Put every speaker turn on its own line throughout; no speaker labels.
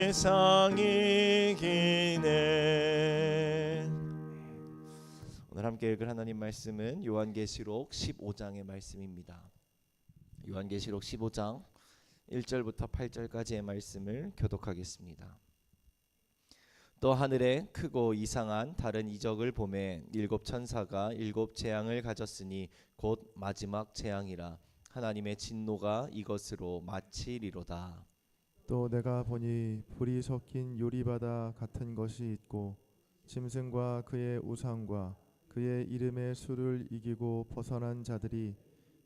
세상이 기네. 오늘 함께 읽을 하나님 말씀은 요한계시록 15장의 말씀입니다. 요한계시록 15장 1절부터 8절까지의 말씀을 교독하겠습니다. 또 하늘에 크고 이상한 다른 이적을 보매 일곱 천사가 일곱 재앙을 가졌으니 곧 마지막 재앙이라. 하나님의 진노가 이것으로 마치리로다.
또 내가 보니 불이 섞인 유리바다 같은 것이 있고 짐승과 그의 우상과 그의 이름의 수를 이기고 벗어난 자들이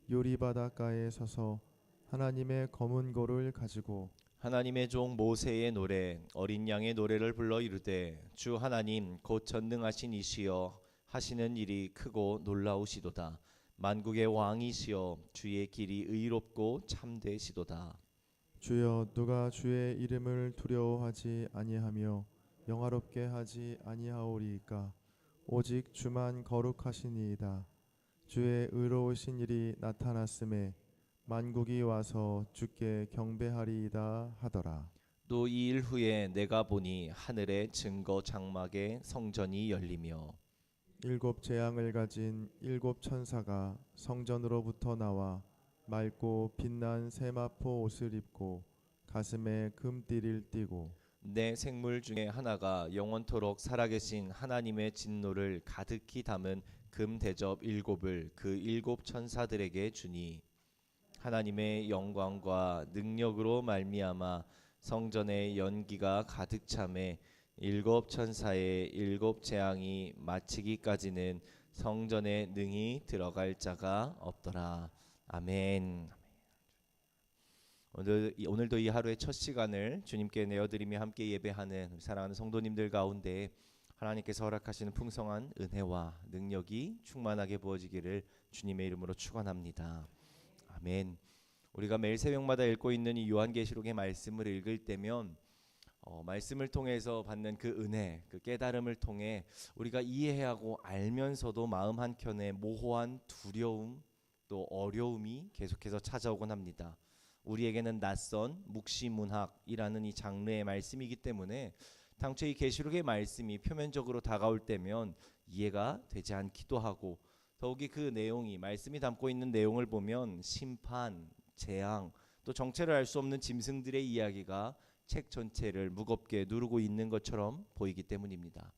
유리바닷가에 서서 하나님의 검은 고를 가지고
하나님의 종 모세의 노래 어린 양의 노래를 불러 이르되 주 하나님 곧 전능하신 이시여 하시는 일이 크고 놀라우시도다. 만국의 왕이시여 주의 길이 의롭고 참되시도다.
주여 누가 주의 이름을 두려워하지 아니하며 영화롭게 하지 아니하오리이까. 오직 주만 거룩하시니이다. 주의 의로우신 일이 나타났음에 만국이 와서 주께 경배하리이다 하더라.
또 이 일 후에 내가 보니 하늘의 증거 장막에 성전이 열리며
일곱 재앙을 가진 일곱 천사가 성전으로부터 나와 맑고 빛난 세마포 옷을 입고 가슴에 금띠를 띠고
내 생물 중에 하나가 영원토록 살아계신 하나님의 진노를 가득히 담은 금 대접 일곱을 그 일곱 천사들에게 주니 하나님의 영광과 능력으로 말미암아 성전의 연기가 가득 차매 일곱 천사의 일곱 재앙이 마치기까지는 성전에 능히 들어갈 자가 없더라. 아멘. 오늘도 이 하루의 첫 시간을 주님께 내어드리며 함께 예배하는 사랑하는 성도님들 가운데 하나님께서 허락하시는 풍성한 은혜와 능력이 충만하게 부어지기를 주님의 이름으로 축원합니다. 아멘. 우리가 매일 새벽마다 읽고 있는 이 요한계시록의 말씀을 읽을 때면 말씀을 통해서 받는 그 은혜, 그 깨달음을 통해 우리가 이해하고 알면서도 마음 한켠에 모호한 두려움 또 어려움이 계속해서 찾아오곤 합니다. 우리에게는 낯선 묵시문학이라는 이 장르의 말씀이기 때문에 당초 이 계시록의 말씀이 표면적으로 다가올 때면 이해가 되지 않기도 하고 더욱이 그 내용이 말씀이 담고 있는 내용을 보면 심판, 재앙 또 정체를 알 수 없는 짐승들의 이야기가 책 전체를 무겁게 누르고 있는 것처럼 보이기 때문입니다.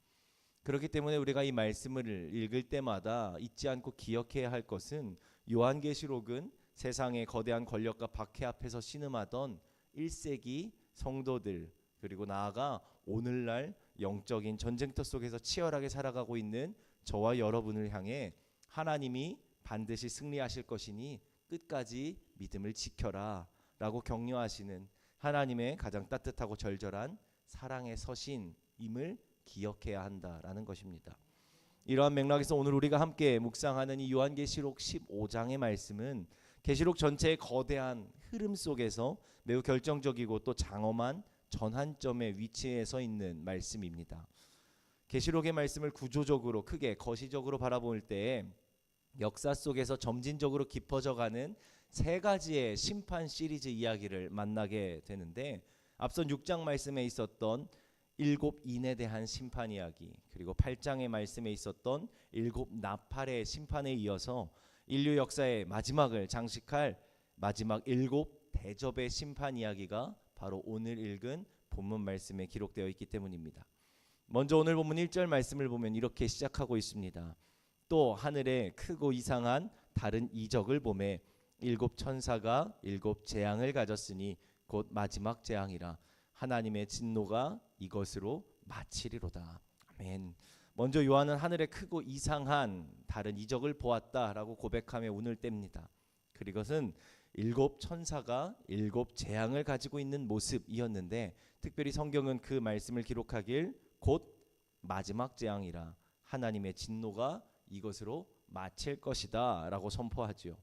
그렇기 때문에 우리가 이 말씀을 읽을 때마다 잊지 않고 기억해야 할 것은 요한계시록은 세상의 거대한 권력과 박해 앞에서 신음하던 1세기 성도들 그리고 나아가 오늘날 영적인 전쟁터 속에서 치열하게 살아가고 있는 저와 여러분을 향해 하나님이 반드시 승리하실 것이니 끝까지 믿음을 지켜라 라고 격려하시는 하나님의 가장 따뜻하고 절절한 사랑의 서신임을 기억해야 한다라는 것입니다. 이러한 맥락에서 오늘 우리가 함께 묵상하는 이 요한계시록 15장의 말씀은 계시록 전체의 거대한 흐름 속에서 매우 결정적이고 또 장엄한 전환점에 위치해 서 있는 말씀입니다. 계시록의 말씀을 구조적으로 크게 거시적으로 바라볼 때에 역사 속에서 점진적으로 깊어져가는 세 가지의 심판 시리즈 이야기를 만나게 되는데 앞선 6장 말씀에 있었던 일곱 인에 대한 심판 이야기 그리고 8장의 말씀에 있었던 일곱 나팔의 심판에 이어서 인류 역사의 마지막을 장식할 마지막 일곱 대접의 심판 이야기가 바로 오늘 읽은 본문 말씀에 기록되어 있기 때문입니다. 먼저 오늘 본문 1절 말씀을 보면 이렇게 시작하고 있습니다. 또 하늘에 크고 이상한 다른 이적을 보매 일곱 천사가 일곱 재앙을 가졌으니 곧 마지막 재앙이라. 하나님의 진노가 이것으로 마치리로다. 아멘. 먼저 요한은 하늘에 크고 이상한 다른 이적을 보았다라고 고백하며 운을 뗍니다. 그것은 일곱 천사가 일곱 재앙을 가지고 있는 모습이었는데 특별히 성경은 그 말씀을 기록하길 곧 마지막 재앙이라 하나님의 진노가 이것으로 마칠 것이다 라고 선포하지요.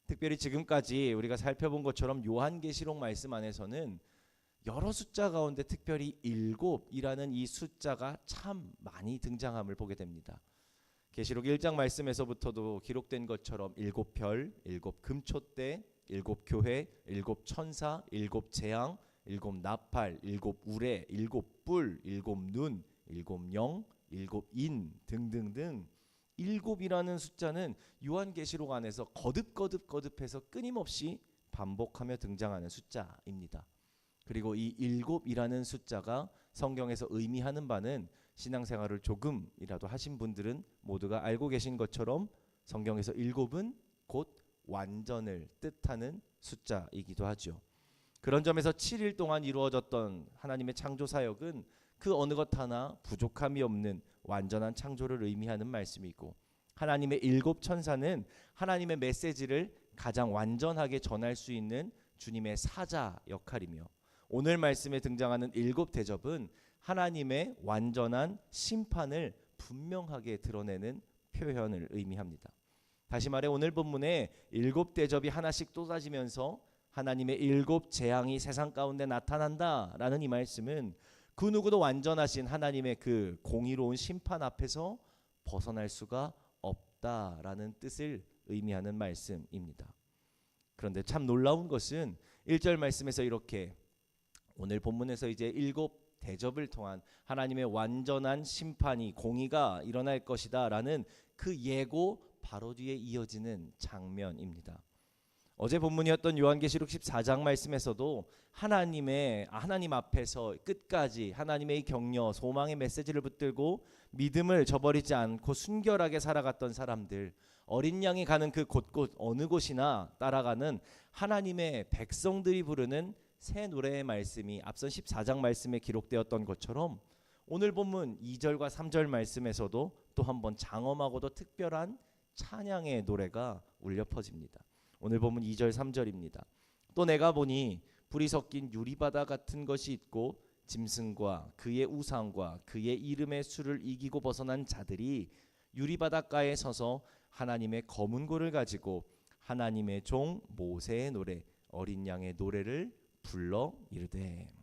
특별히 지금까지 우리가 살펴본 것처럼 요한계시록 말씀 안에서는 여러 숫자 가운데 특별히 일곱이라는 이 숫자가 참 많이 등장함을 보게 됩니다. 계시록 1장 말씀에서부터도 기록된 것처럼 일곱 별, 일곱 금초대, 일곱 교회, 일곱 천사, 일곱 재앙, 일곱 나팔, 일곱 우레, 일곱 뿔, 일곱 눈, 일곱 영, 일곱 인 등등등 일곱이라는 숫자는 요한계시록 안에서 거듭해서 끊임없이 반복하며 등장하는 숫자입니다. 그리고 이 일곱이라는 숫자가 성경에서 의미하는 바는 신앙생활을 조금이라도 하신 분들은 모두가 알고 계신 것처럼 성경에서 일곱은 곧 완전을 뜻하는 숫자이기도 하죠. 그런 점에서 7일 동안 이루어졌던 하나님의 창조 사역은 그 어느 것 하나 부족함이 없는 완전한 창조를 의미하는 말씀이고, 하나님의 일곱 천사는 하나님의 메시지를 가장 완전하게 전할 수 있는 주님의 사자 역할이며, 오늘 말씀에 등장하는 일곱 대접은 하나님의 완전한 심판을 분명하게 드러내는 표현을 의미합니다. 다시 말해 오늘 본문에 일곱 대접이 하나씩 쏟아지면서 하나님의 일곱 재앙이 세상 가운데 나타난다라는 이 말씀은 그 누구도 완전하신 하나님의 그 공의로운 심판 앞에서 벗어날 수가 없다라는 뜻을 의미하는 말씀입니다. 그런데 참 놀라운 것은 1절 말씀에서 이렇게 오늘 본문에서 이제 일곱 대접을 통한 하나님의 완전한 심판이 공의가 일어날 것이다 라는 그 예고 바로 뒤에 이어지는 장면입니다. 어제 본문이었던 요한계시록 14장 말씀에서도 하나님 앞에서 끝까지 하나님의 격려, 소망의 메시지를 붙들고 믿음을 저버리지 않고 순결하게 살아갔던 사람들, 어린 양이 가는 그 곳곳 어느 곳이나 따라가는 하나님의 백성들이 부르는 새 노래의 말씀이 앞선 14장 말씀에 기록되었던 것처럼 오늘 본문 2절과 3절 말씀에서도 또 한번 장엄하고도 특별한 찬양의 노래가 울려 퍼집니다. 오늘 본문 2절 3절입니다. 또 내가 보니 불이 섞인 유리바다 같은 것이 있고 짐승과 그의 우상과 그의 이름의 수를 이기고 벗어난 자들이 유리바닷가에 서서 하나님의 검은 고를 가지고 하나님의 종 모세의 노래 어린 양의 노래를 불러 이르되.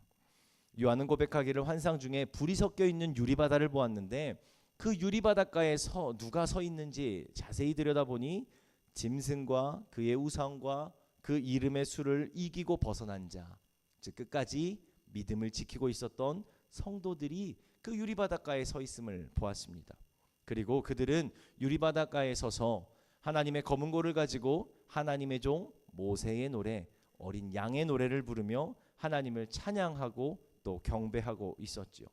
요한은 고백하기를 환상 중에 불이 섞여 있는 유리바다를 보았는데 그 유리바닷가에 누가 서 있는지 자세히 들여다보니 짐승과 그의 우상과 그 이름의 수를 이기고 벗어난 자, 즉 끝까지 믿음을 지키고 있었던 성도들이 그 유리바닷가에 서 있음을 보았습니다. 그리고 그들은 유리바닷가에 서서 하나님의 검은 고를 가지고 하나님의 종 모세의 노래 어린 양의 노래를 부르며 하나님을 찬양하고 또 경배하고 있었지요.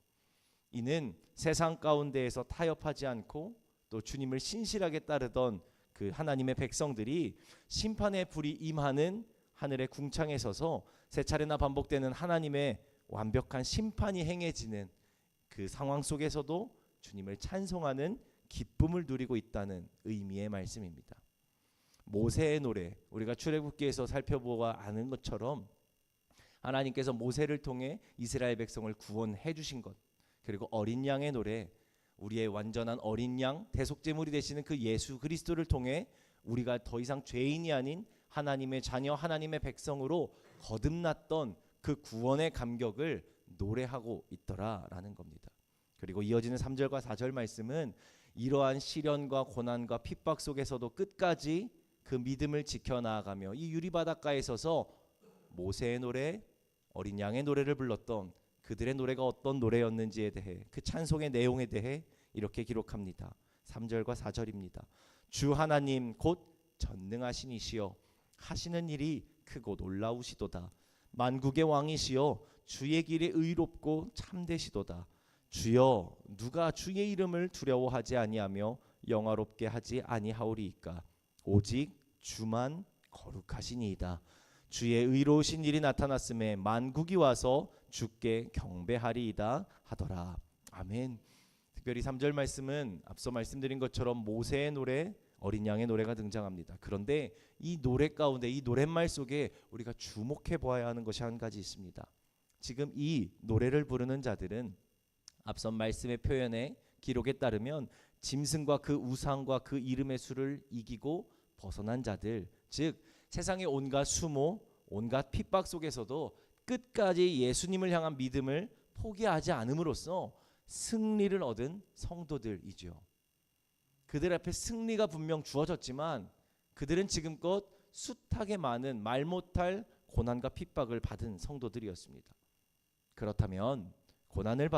이는 세상 가운데에서 타협하지 않고 또 주님을 신실하게 따르던 그 하나님의 백성들이 심판의 불이 임하는 하늘의 궁창에 서서 세 차례나 반복되는 하나님의 완벽한 심판이 행해지는 그 상황 속에서도 주님을 찬송하는 기쁨을 누리고 있다는 의미의 말씀입니다. 모세의 노래, 우리가 출애굽기에서 살펴보아 아는 것처럼 하나님께서 모세를 통해 이스라엘 백성을 구원해 주신 것, 그리고 어린 양의 노래, 우리의 완전한 어린 양 대속제물이 되시는 그 예수 그리스도를 통해 우리가 더 이상 죄인이 아닌 하나님의 자녀 하나님의 백성으로 거듭났던 그 구원의 감격을 노래하고 있더라라는 겁니다. 그리고 이어지는 3절과 4절 말씀은 이러한 시련과 고난과 핍박 속에서도 끝까지 그 믿음을 지켜나가며 이 유리바닷가에 서서 모세의 노래, 어린 양의 노래를 불렀던 그들의 노래가 어떤 노래였는지에 대해 그 찬송의 내용에 대해 이렇게 기록합니다. 3절과 4절입니다. 주 하나님 곧 전능하신 이시여 하시는 일이 크고 놀라우시도다. 만국의 왕이시여 주의 길이 의롭고 참되시도다. 주여 누가 주의 이름을 두려워하지 아니하며 영화롭게 하지 아니하오리이까. 오직 주만 거룩하시니이다. 주의 의로우신 일이 나타났음에 만국이 와서 주께 경배하리이다 하더라. 아멘. 특별히 3절 말씀은 앞서 말씀드린 것처럼 모세의 노래, 어린 양의 노래가 등장합니다. 그런데 이 노래 가운데 이 노랫말 속에 우리가 주목해 보아야 하는 것이 한 가지 있습니다. 지금 이 노래를 부르는 자들은 앞선 말씀의 표현에 기록에 따르면 짐승과 그 우상과 그 이름의 수를 이기고 벗어난 자들, 즉 세상의 온갖 수모, 온갖 핍박 속에서도 끝까지 예수님을 향한 믿음을 포기하지 않음으로써 승리를 얻은 성도들이죠. 그들 앞에 승리가 분명 주어졌지만 그들은 지금껏 숱하게 많은 말 못할 고난과 핍박을 받은 성도들이었습니다. 그렇다면 고난을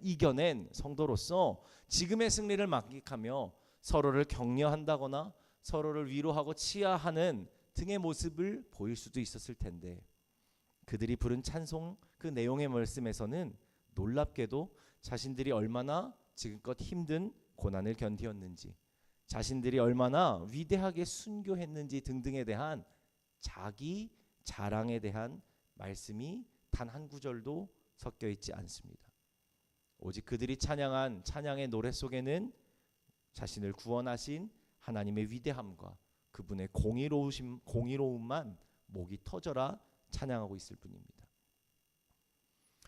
이겨낸 성도로서 지금의 승리를 만끽하며 서로를 격려한다거나 서로를 위로하고 치하하는 등의 모습을 보일 수도 있었을 텐데, 그들이 부른 찬송 그 내용의 말씀에서는 놀랍게도 자신들이 얼마나 지금껏 힘든 고난을 견디었는지, 자신들이 얼마나 위대하게 순교했는지 등등에 대한 자기 자랑에 대한 말씀이 단 한 구절도 섞여 있지 않습니다. 오직 그들이 찬양한 찬양의 노래 속에는 자신을 구원하신 하나님의 위대함과 그분의 공의로움만 목이 터져라 찬양하고 있을 뿐입니다.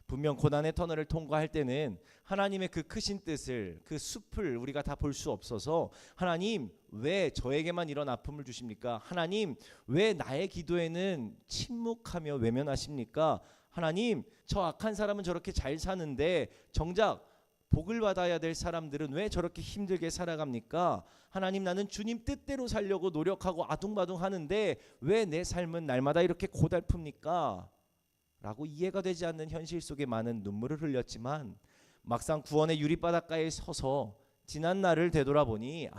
분명 고난의 터널을 통과할 때는 하나님의 그 크신 뜻을, 그 숲을 우리가 다 볼 수 없어서, 하나님 왜 저에게만 이런 아픔을 주십니까? 하나님 왜 나의 기도에는 침묵하며 외면하십니까? 하나님 저 악한 사람은 저렇게 잘 사는데 정작 복을 받아야 될 사람들은 왜 저렇게 힘들게 살아갑니까? 하나님 나는 주님 뜻대로 살려고 노력하고 아둥바둥 하는데 왜 내 삶은 날마다 이렇게 고달픕니까? 라고 이해가 되지 않는 현실 속에 많은 눈물을 흘렸지만, 막상 구원의 유리바닷가에 서서 지난 날을 되돌아보니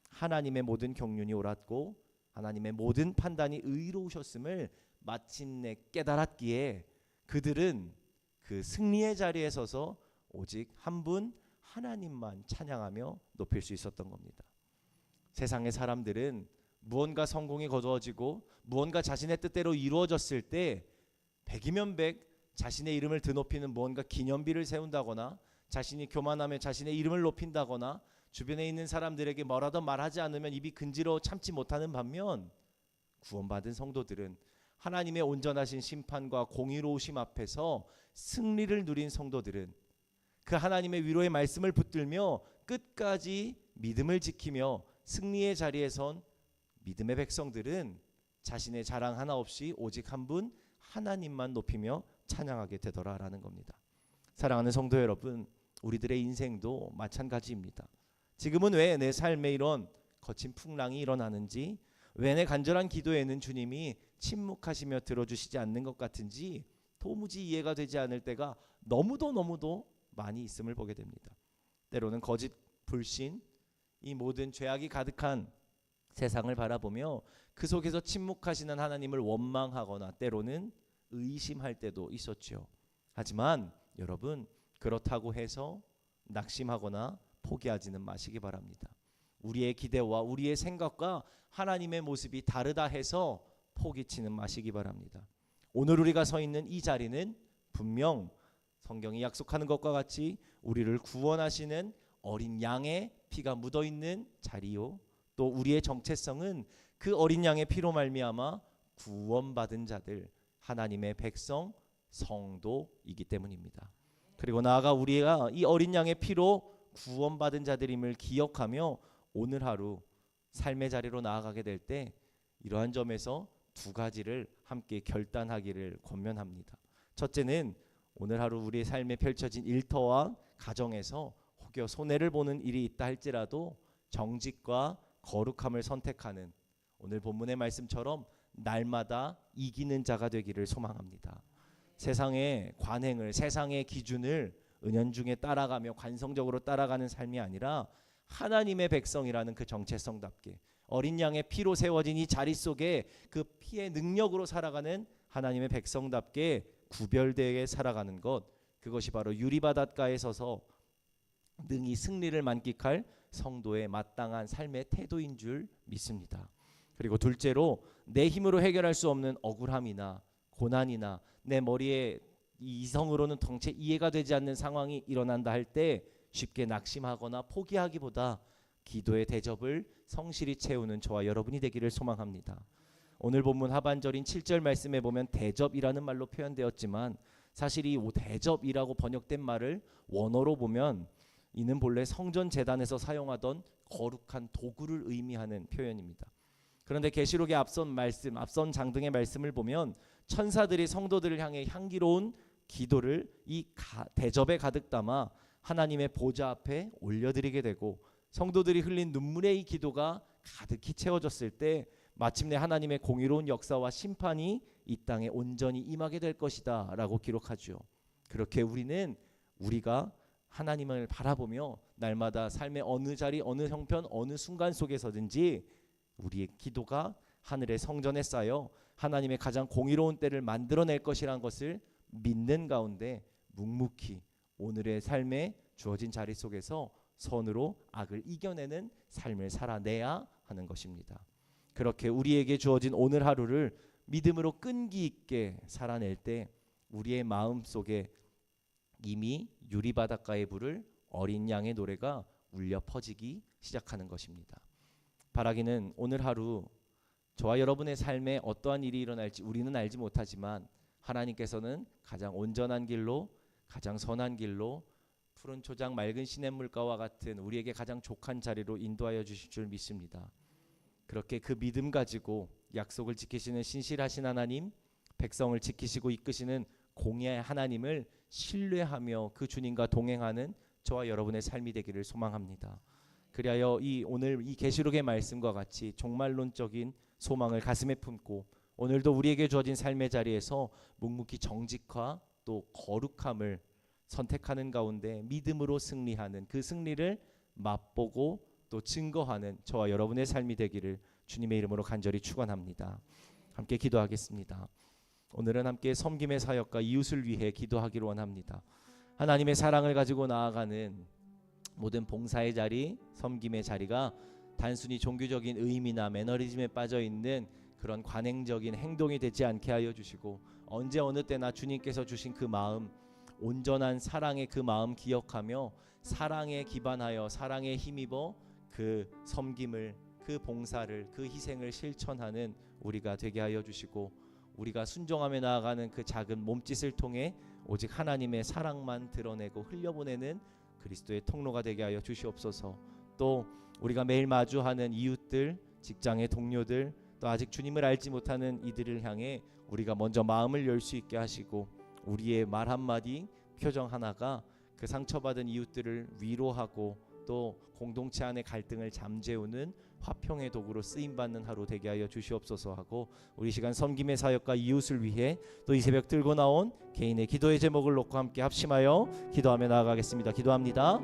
하나님의 모든 경륜이 옳았고 하나님의 모든 판단이 의로우셨음을 마침내 깨달았기에 그들은 그 승리의 자리에 서서 오직 한 분 하나님만 찬양하며 높일 수 있었던 겁니다. 세상의 사람들은 무언가 성공이 거두어지고 무언가 자신의 뜻대로 이루어졌을 때 백이면 백 자신의 이름을 드높이는 무언가 기념비를 세운다거나 자신이 교만하며 자신의 이름을 높인다거나 주변에 있는 사람들에게 뭐라도 말하지 않으면 입이 근지러워 참지 못하는 반면, 구원받은 성도들은 하나님의 온전하신 심판과 공의로우심 앞에서 승리를 누린 성도들은 그 하나님의 위로의 말씀을 붙들며 끝까지 믿음을 지키며 승리의 자리에 선 믿음의 백성들은 자신의 자랑 하나 없이 오직 한 분 하나님만 높이며 찬양하게 되더라라는 겁니다. 사랑하는 성도 여러분, 우리들의 인생도 마찬가지입니다. 지금은 왜 내 삶에 이런 거친 풍랑이 일어나는지, 왜 내 간절한 기도에는 주님이 침묵하시며 들어주시지 않는 것 같은지 도무지 이해가 되지 않을 때가 너무도 많이 있음을 보게 됩니다. 때로는 거짓, 불신, 이 모든 죄악이 가득한 세상을 바라보며 그 속에서 침묵하시는 하나님을 원망하거나 때로는 의심할 때도 있었죠. 하지만 여러분, 그렇다고 해서 낙심하거나 포기하지는 마시기 바랍니다. 우리의 기대와 우리의 생각과 하나님의 모습이 다르다 해서 포기치는 마시기 바랍니다. 오늘 우리가 서 있는 이 자리는 분명 성경이 약속하는 것과 같이 우리를 구원하시는 어린 양의 피가 묻어있는 자리요, 또 우리의 정체성은 그 어린 양의 피로 말미암아 구원받은 자들, 하나님의 백성, 성도이기 때문입니다. 그리고 나아가 우리가 이 어린 양의 피로 구원받은 자들임을 기억하며 오늘 하루 삶의 자리로 나아가게 될 때 이러한 점에서 두 가지를 함께 결단하기를 권면합니다. 첫째는 오늘 하루 우리의 삶에 펼쳐진 일터와 가정에서 혹여 손해를 보는 일이 있다 할지라도 정직과 거룩함을 선택하는, 오늘 본문의 말씀처럼 날마다 이기는 자가 되기를 소망합니다. 세상의 관행을, 세상의 기준을 은연중에 따라가며 관성적으로 따라가는 삶이 아니라 하나님의 백성이라는 그 정체성답게 어린 양의 피로 세워진 이 자리 속에 그 피의 능력으로 살아가는 하나님의 백성답게 구별되게 살아가는 것, 그것이 바로 유리바닷가에 서서 능히 승리를 만끽할 성도의 마땅한 삶의 태도인 줄 믿습니다. 그리고 둘째로, 내 힘으로 해결할 수 없는 억울함이나 고난이나 내 머리에 이성으로는 덩체 이해가 되지 않는 상황이 일어난다 할 때 쉽게 낙심하거나 포기하기보다 기도의 대접을 성실히 채우는 저와 여러분이 되기를 소망합니다. 오늘 본문 하반절인 7절 말씀에 보면 대접이라는 말로 표현되었지만 사실 이 대접이라고 번역된 말을 원어로 보면 이는 본래 성전 제단에서 사용하던 거룩한 도구를 의미하는 표현입니다. 그런데 계시록의 앞선 장 등의 말씀을 보면 천사들이 성도들을 향해 향기로운 기도를 이 대접에 가득 담아 하나님의 보좌 앞에 올려드리게 되고, 성도들이 흘린 눈물의 이 기도가 가득히 채워졌을 때 마침내 하나님의 공의로운 역사와 심판이 이 땅에 온전히 임하게 될 것이다 라고 기록하죠. 그렇게 우리가 하나님을 바라보며 날마다 삶의 어느 자리, 어느 형편, 어느 순간 속에서든지 우리의 기도가 하늘의 성전에 쌓여 하나님의 가장 공의로운 때를 만들어낼 것이라는 것을 믿는 가운데 묵묵히 오늘의 삶에 주어진 자리 속에서 선으로 악을 이겨내는 삶을 살아내야 하는 것입니다. 그렇게 우리에게 주어진 오늘 하루를 믿음으로 끈기 있게 살아낼 때 우리의 마음 속에 이미 유리바닷가에 부를 어린 양의 노래가 울려 퍼지기 시작하는 것입니다. 바라기는 오늘 하루 저와 여러분의 삶에 어떠한 일이 일어날지 우리는 알지 못하지만 하나님께서는 가장 온전한 길로, 가장 선한 길로, 푸른 초장 맑은 시냇물가와 같은 우리에게 가장 족한 자리로 인도하여 주실 줄 믿습니다. 그렇게 그 믿음 가지고 약속을 지키시는 신실하신 하나님, 백성을 지키시고 이끄시는 공의의 하나님을 신뢰하며 그 주님과 동행하는 저와 여러분의 삶이 되기를 소망합니다. 그리하여 오늘 이 계시록의 말씀과 같이 종말론적인 소망을 가슴에 품고 오늘도 우리에게 주어진 삶의 자리에서 묵묵히 정직화 또 거룩함을 선택하는 가운데 믿음으로 승리하는 그 승리를 맛보고 또 증거하는 저와 여러분의 삶이 되기를 주님의 이름으로 간절히 축원합니다. 함께 기도하겠습니다. 오늘은 함께 섬김의 사역과 이웃을 위해 기도하기를 원합니다. 하나님의 사랑을 가지고 나아가는 모든 봉사의 자리, 섬김의 자리가 단순히 종교적인 의미나 매너리즘에 빠져 있는 그런 관행적인 행동이 되지 않게 하여 주시고 언제 어느 때나 주님께서 주신 그 마음, 온전한 사랑의 그 마음 기억하며 사랑에 기반하여 사랑에 힘입어 그 섬김을, 그 봉사를, 그 희생을 실천하는 우리가 되게 하여 주시고 우리가 순종하며 나아가는 그 작은 몸짓을 통해 오직 하나님의 사랑만 드러내고 흘려보내는 그리스도의 통로가 되게 하여 주시옵소서. 또 우리가 매일 마주하는 이웃들, 직장의 동료들, 또 아직 주님을 알지 못하는 이들을 향해 우리가 먼저 마음을 열 수 있게 하시고 우리의 말 한마디, 표정 하나가 그 상처받은 이웃들을 위로하고 또 공동체 안의 갈등을 잠재우는 화평의 도구로 쓰임받는 하루 되게 하여 주시옵소서 하고 우리 시간 섬김의 사역과 이웃을 위해 또 이 새벽 들고 나온 개인의 기도의 제목을 놓고 함께 합심하여 기도하며 나아가겠습니다. 기도합니다.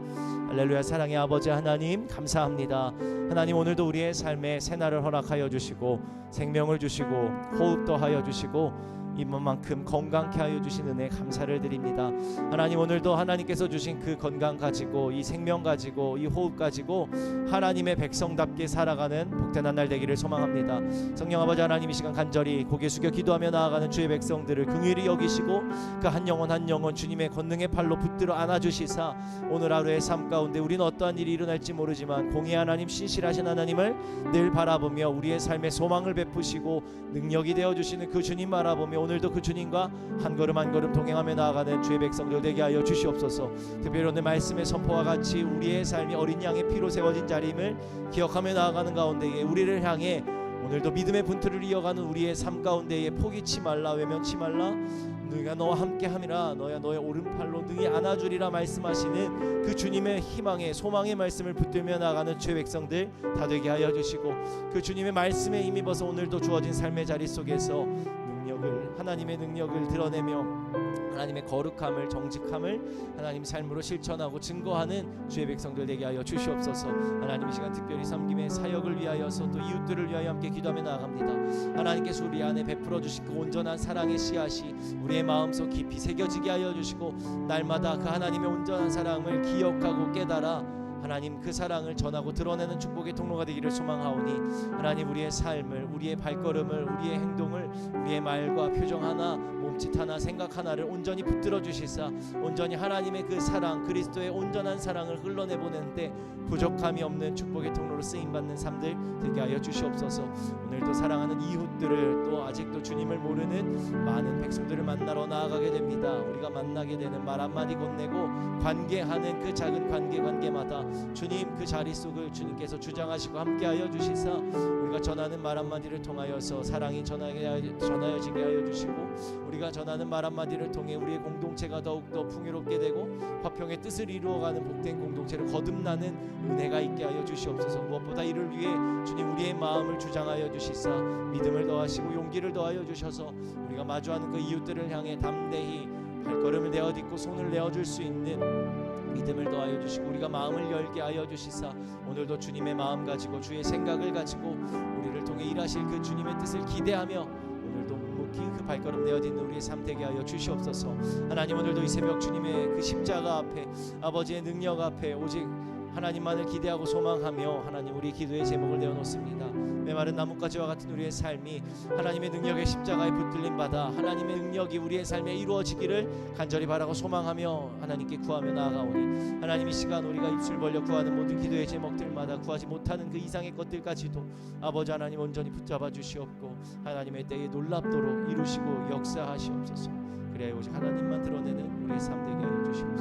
할렐루야. 사랑의 아버지 하나님 감사합니다. 하나님 오늘도 우리의 삶에 새날을 허락하여 주시고 생명을 주시고 호흡도 하여 주시고 이만큼 건강케 하여 주신 은혜 감사를 드립니다. 하나님 오늘도 하나님께서 주신 그 건강 가지고 이 생명 가지고 이 호흡 가지고 하나님의 백성답게 살아가는 복된 한 날 되기를 소망합니다. 성령 아버지 하나님 이 시간 간절히 고개 숙여 기도하며 나아가는 주의 백성들을 긍휼히 여기시고 그 한 영혼 한 영혼 주님의 권능의 팔로 붙들어 안아주시사 오늘 하루의 삶 가운데 우리는 어떠한 일이 일어날지 모르지만 공의 하나님 신실하신 하나님을 늘 바라보며 우리의 삶에 소망을 베푸시고 능력이 되어주시는 그 주님 바라보며 오늘도 그 주님과 한 걸음 한 걸음 동행하며 나아가는 주의 백성들 되게 하여 주시옵소서. 특별히 오늘 말씀의 선포와 같이 우리의 삶이 어린 양의 피로 세워진 자리임을 기억하며 나아가는 가운데에 우리를 향해 오늘도 믿음의 분투를 이어가는 우리의 삶 가운데에 포기치 말라 외면치 말라 너희가 너와 함께함이라 너야 너의 오른팔로 능히 안아주리라 말씀하시는 그 주님의 희망의 소망의 말씀을 붙들며 나아가는 주의 백성들 다 되게 하여 주시고 그 주님의 말씀에 힘입어서 오늘도 주어진 삶의 자리 속에서 하나님의 능력을 드러내며 하나님의 거룩함을 정직함을 하나님 삶으로 실천하고 증거하는 주의 백성들 되게 하여 주시옵소서. 하나님 이 시간 특별히 섬김의 사역을 위하여서 또 이웃들을 위하여 함께 기도하며 나아갑니다. 하나님께서 우리 안에 베풀어 주신 그 온전한 사랑의 씨앗이 우리의 마음속 깊이 새겨지게 하여 주시고 날마다 그 하나님의 온전한 사랑을 기억하고 깨달아 하나님 그 사랑을 전하고 드러내는 축복의 통로가 되기를 소망하오니 하나님 우리의 삶을 우리의 발걸음을 우리의 행동을 우리의 말과 표정 하나 몸짓 하나 생각 하나를 온전히 붙들어 주시사 온전히 하나님의 그 사랑 그리스도의 온전한 사랑을 흘러내보내는데 부족함이 없는 축복의 통로로 쓰임받는 삶들 되게 하여 주시옵소서. 오늘도 사랑하는 이웃들을 또 아직도 주님을 모르는 많은 백성들을 만나러 나아가게 됩니다. 우리가 만나게 되는 말 한마디 건네고 관계하는 그 작은 관계마다 주님 그 자리 속을 주님께서 주장하시고 함께하여 주시사 우리가 전하는 말 한마디를 통하여서 사랑이 전하여지게 하여 주시고 우리가 전하는 말 한마디를 통해 우리의 공동체가 더욱더 풍요롭게 되고 화평의 뜻을 이루어가는 복된 공동체를 거듭나는 은혜가 있게 하여 주시옵소서. 무엇보다 이를 위해 주님 우리의 마음을 주장하여 주시사 믿음을 더하시고 용기를 더하여 주셔서 우리가 마주하는 그 이웃들을 향해 담대히 발걸음을 내어딛고 손을 내어줄 수 있는 믿음을 더하여 주시고 우리가 마음을 열게 하여 주시사 오늘도 주님의 마음 가지고 주의 생각을 가지고 우리를 통해 일하실 그 주님의 뜻을 기대하며 오늘도 묵묵히 그 발걸음 내어딛는 우리의 삶 되게 하여 주시옵소서. 하나님, 오늘도 이 새벽 주님의 그 십자가 앞에 아버지의 능력 앞에 오직 하나님만을 기대하고 소망하며 하나님, 우리 기도의 제목을 내어놓습니다. 메마른 나뭇가지와 같은 우리의 삶이 하나님의 능력의 십자가에 붙들림 받아 하나님의 능력이 우리의 삶에 이루어지기를 간절히 바라고 소망하며 하나님께 구하며 나아가오니 하나님, 이 시간 우리가 입술 벌려 구하는 모든 기도의 제목들마다 구하지 못하는 그 이상의 것들까지도 아버지 하나님 온전히 붙잡아 주시옵고 하나님의 때에 놀랍도록 이루시고 역사하시옵소서. 그래야 오직 하나님만 드러내는 우리의 삶 되게 하여 주시옵소서.